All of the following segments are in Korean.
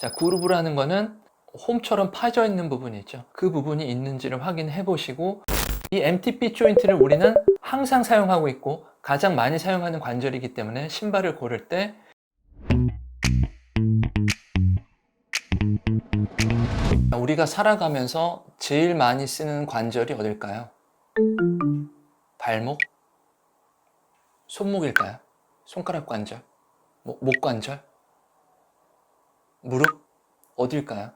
자, 그루브라는 거는 홈처럼 파져 있는 부분이 있죠. 그 부분이 있는지를 확인해 보시고, 이 MTP 조인트를 우리는 항상 사용하고 있고 가장 많이 사용하는 관절이기 때문에 신발을 고를 때 우리가 살아가면서 제일 많이 쓰는 관절이 어딜까요? 발목? 손목일까요? 손가락 관절? 목 관절? 무릎? 어딜까요?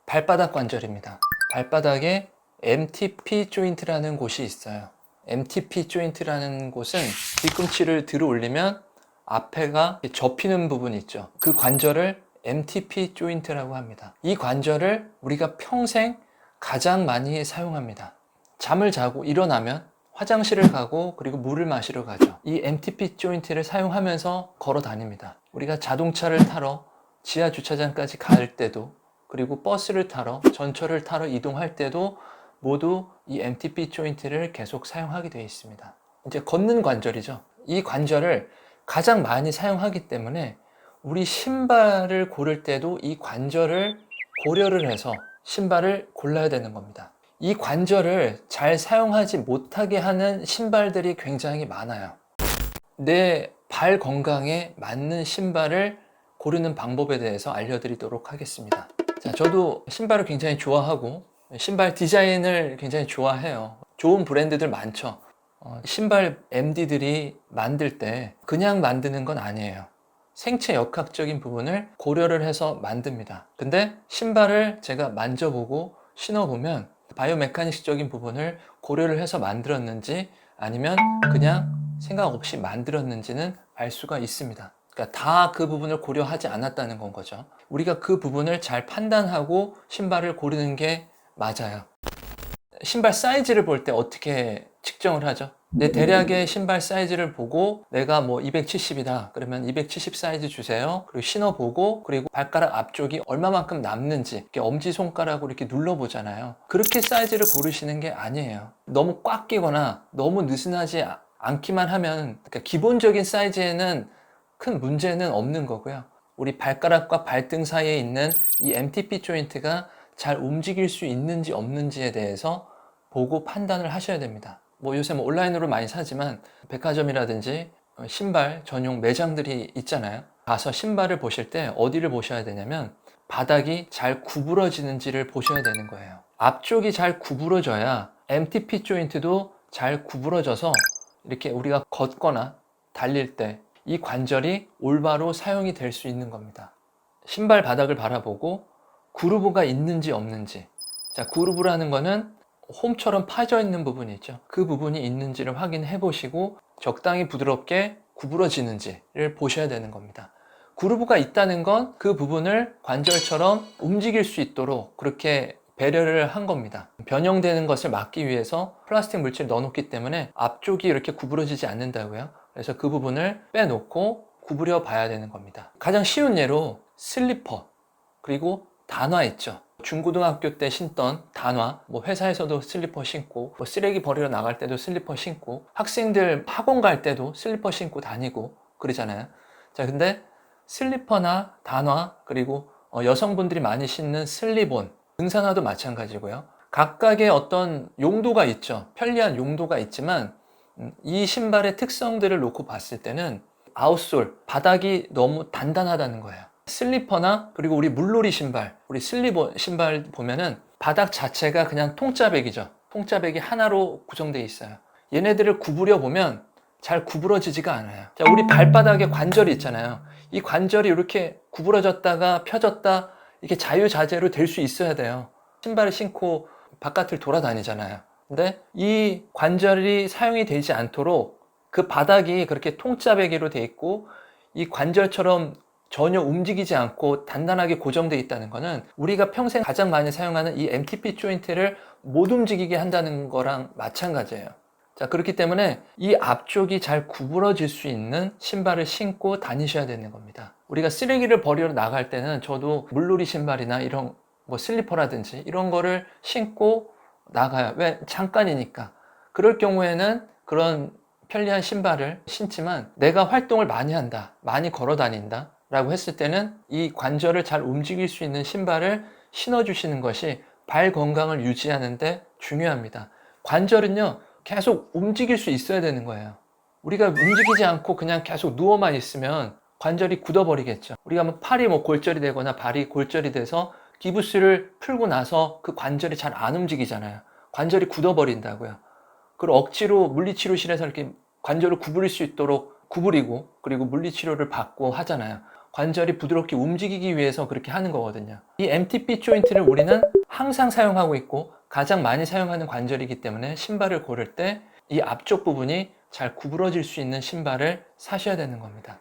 발바닥 관절입니다. 발바닥에 MTP 조인트라는 곳이 있어요. MTP 조인트라는 곳은 뒤꿈치를 들어 올리면 앞에가 접히는 부분이 있죠. 그 관절을 MTP 조인트라고 합니다. 이 관절을 우리가 평생 가장 많이 사용합니다. 잠을 자고 일어나면 화장실을 가고 그리고 물을 마시러 가죠. 이 MTP 조인트를 사용하면서 걸어 다닙니다. 우리가 자동차를 타러 지하 주차장까지 갈 때도, 그리고 버스를 타러, 전철을 타러 이동할 때도 모두 이 MTP 조인트를 계속 사용하게 되어 있습니다. 이제 걷는 관절이죠. 이 관절을 가장 많이 사용하기 때문에 우리 신발을 고를 때도 이 관절을 고려를 해서 신발을 골라야 되는 겁니다. 이 관절을 잘 사용하지 못하게 하는 신발들이 굉장히 많아요. 내 발 건강에 맞는 신발을 고르는 방법에 대해서 알려드리도록 하겠습니다. 자, 저도 신발을 굉장히 좋아하고 신발 디자인을 굉장히 좋아해요. 좋은 브랜드들 많죠. 신발 MD들이 만들 때 그냥 만드는 건 아니에요. 생체 역학적인 부분을 고려를 해서 만듭니다. 근데 신발을 제가 만져보고 신어보면 바이오메카닉적인 부분을 고려를 해서 만들었는지 아니면 그냥 생각 없이 만들었는지는 알 수가 있습니다. 그러니까 다 그 부분을 고려하지 않았다는 건 거죠. 우리가 그 부분을 잘 판단하고 신발을 고르는 게 맞아요. 신발 사이즈를 볼 때 어떻게 측정을 하죠? 내 대략의 신발 사이즈를 보고 내가 뭐 270이다 그러면 270 사이즈 주세요. 그리고 신어보고, 그리고 발가락 앞쪽이 얼마만큼 남는지 이렇게 엄지손가락으로 이렇게 눌러보잖아요. 그렇게 사이즈를 고르시는 게 아니에요. 너무 꽉 끼거나 너무 느슨하지 않기만 하면, 그러니까 기본적인 사이즈에는 큰 문제는 없는 거고요. 우리 발가락과 발등 사이에 있는 이 MTP 조인트가 잘 움직일 수 있는지 없는지에 대해서 보고 판단을 하셔야 됩니다. 요새 온라인으로 많이 사지만 백화점이라든지 신발 전용 매장들이 있잖아요. 가서 신발을 보실 때 어디를 보셔야 되냐면 바닥이 잘 구부러지는지를 보셔야 되는 거예요. 앞쪽이 잘 구부러져야 MTP 조인트도 잘 구부러져서 이렇게 우리가 걷거나 달릴 때 이 관절이 올바로 사용이 될 수 있는 겁니다. 신발 바닥을 바라보고 그루브가 있는지 없는지. 자, 그루브라는 거는 홈처럼 파져 있는 부분이 있죠. 그 부분이 있는지를 확인해 보시고 적당히 부드럽게 구부러지는지를 보셔야 되는 겁니다. 그루브가 있다는 건 그 부분을 관절처럼 움직일 수 있도록 그렇게 배려를 한 겁니다. 변형되는 것을 막기 위해서 플라스틱 물질을 넣어놓기 때문에 앞쪽이 이렇게 구부러지지 않는다고요. 그래서 그 부분을 빼놓고 구부려 봐야 되는 겁니다. 가장 쉬운 예로 슬리퍼, 그리고 단화 있죠. 중고등학교 때 신던 단화, 회사에서도 슬리퍼 신고, 쓰레기 버리러 나갈 때도 슬리퍼 신고, 학생들 학원 갈 때도 슬리퍼 신고 다니고 그러잖아요. 자, 근데 슬리퍼나 단화, 그리고 여성분들이 많이 신는 슬립온, 등산화도 마찬가지고요. 각각의 어떤 용도가 있죠. 편리한 용도가 있지만 이 신발의 특성들을 놓고 봤을 때는 아웃솔, 바닥이 너무 단단하다는 거예요. 슬리퍼나 그리고 우리 물놀이 신발, 우리 슬리본 신발 보면은 바닥 자체가 그냥 통짜배기죠. 통짜배기 하나로 구성되어 있어요. 얘네들을 구부려 보면 잘 구부러지지가 않아요. 자, 우리 발바닥에 관절이 있잖아요. 이 관절이 이렇게 구부러졌다가 펴졌다 이렇게 자유자재로 될 수 있어야 돼요. 신발을 신고 바깥을 돌아다니잖아요. 근데 이 관절이 사용이 되지 않도록 그 바닥이 그렇게 통짜배기로 돼 있고 이 관절처럼 전혀 움직이지 않고 단단하게 고정되어 있다는 것은 우리가 평생 가장 많이 사용하는 이 MTP 조인트를 못 움직이게 한다는 거랑 마찬가지예요. 자, 그렇기 때문에 이 앞쪽이 잘 구부러질 수 있는 신발을 신고 다니셔야 되는 겁니다. 우리가 쓰레기를 버리러 나갈 때는 저도 물놀이 신발이나 이런 슬리퍼라든지 이런 거를 신고 나가요. 왜? 잠깐이니까. 그럴 경우에는 그런 편리한 신발을 신지만 내가 활동을 많이 한다, 많이 걸어 다닌다, 라고 했을 때는 이 관절을 잘 움직일 수 있는 신발을 신어주시는 것이 발 건강을 유지하는데 중요합니다. 관절은요, 계속 움직일 수 있어야 되는 거예요. 우리가 움직이지 않고 그냥 계속 누워만 있으면 관절이 굳어버리겠죠. 우리가 뭐 팔이 골절이 되거나 발이 골절이 돼서 기부스를 풀고 나서 그 관절이 잘 안 움직이잖아요. 관절이 굳어버린다고요. 그리고 억지로 물리치료실에서 이렇게 관절을 구부릴 수 있도록 구부리고 그리고 물리치료를 받고 하잖아요. 관절이 부드럽게 움직이기 위해서 그렇게 하는 거거든요. 이 MTP 조인트를 우리는 항상 사용하고 있고 가장 많이 사용하는 관절이기 때문에 신발을 고를 때 이 앞쪽 부분이 잘 구부러질 수 있는 신발을 사셔야 되는 겁니다.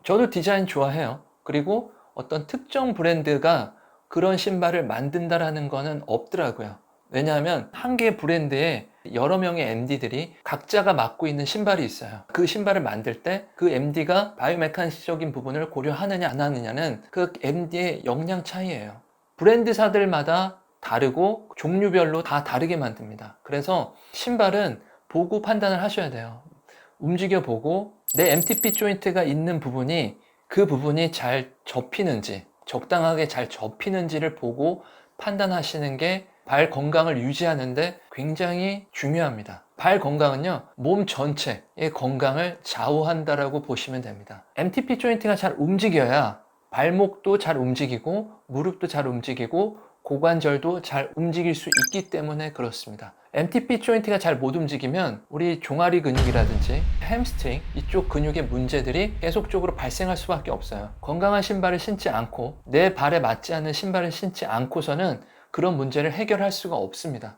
저도 디자인 좋아해요. 그리고 어떤 특정 브랜드가 그런 신발을 만든다라는 거는 없더라고요. 왜냐하면 한 개의 브랜드에 여러 명의 MD들이 각자가 맡고 있는 신발이 있어요. 그 신발을 만들 때 그 MD가 바이오메카닉적인 부분을 고려하느냐 안 하느냐는 그 MD의 역량 차이예요. 브랜드사들마다 다르고 종류별로 다 다르게 만듭니다. 그래서 신발은 보고 판단을 하셔야 돼요. 움직여 보고 내 MTP 조인트가 있는 부분이 그 부분이 잘 접히는지 적당하게 잘 접히는지를 보고 판단하시는 게 발 건강을 유지하는데 굉장히 중요합니다. 발 건강은요, 몸 전체의 건강을 좌우한다라고 보시면 됩니다. MTP 조인트가 잘 움직여야 발목도 잘 움직이고 무릎도 잘 움직이고 고관절도 잘 움직일 수 있기 때문에 그렇습니다. MTP 조인트가 잘 못 움직이면 우리 종아리 근육이라든지 햄스트링 이쪽 근육의 문제들이 계속적으로 발생할 수밖에 없어요. 건강한 신발을 신지 않고 내 발에 맞지 않는 신발을 신지 않고서는 그런 문제를 해결할 수가 없습니다.